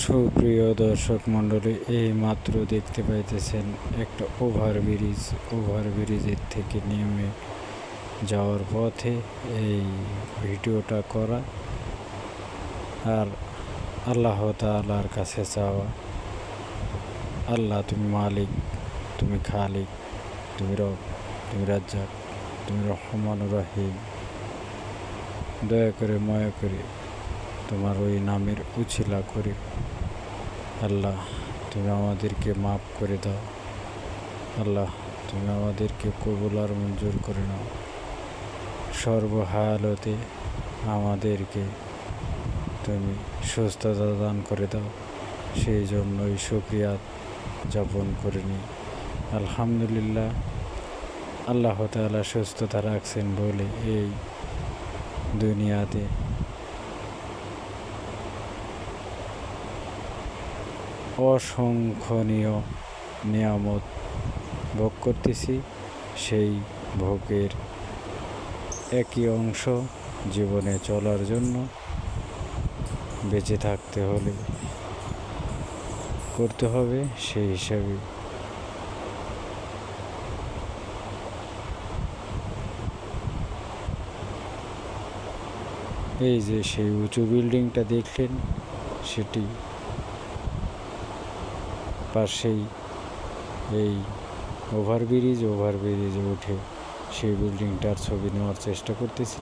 সুপ্রিয় দর্শক মণ্ডলী, এই মাত্র দেখতে পাইতেছেন একটা ওভারব্রিজের থেকে নেমে যাওয়ার পথে এই ভিডিওটা করা। আর আল্লাহ তাআলার কাছে চাওয়া, আল্লাহ তুমি মালিক, তুমি খালিক, তুমি রব, তুমি রাজ্জাক, তুমি রহমানুর রহিম। দয়া করে মায়া করে তোমার ওই নামের উছিলা করে আল্লাহ তুমি আমাদেরকে মাফ করে দাও। আল্লাহ তুমি আমাদেরকে কবুল আর মঞ্জুর করে নাও। সর্বহালতে আমাদেরকে তুমি সুস্থতা দান করে দাও, সেই জন্যই শুকরিয়া যাপন করে নিই। আলহামদুলিল্লাহ, আল্লাহ তাআলা সুস্থতা রাখছেন বলে এই দুনিয়াতে অসংখ্যনীয় নিয়ামত ভোগ করতেছি। সেই ভোগের একই অংশ জীবনে চলার জন্য, বেঁচে থাকতে হলে করতে হবে। সেই হিসাবে এই যে সেই উঁচু বিল্ডিংটা দেখলেন, সেটি পাশেই এই ওভারব্রিজে উঠে সেই বিল্ডিংটার ছবি নেওয়ার চেষ্টা করতেছি।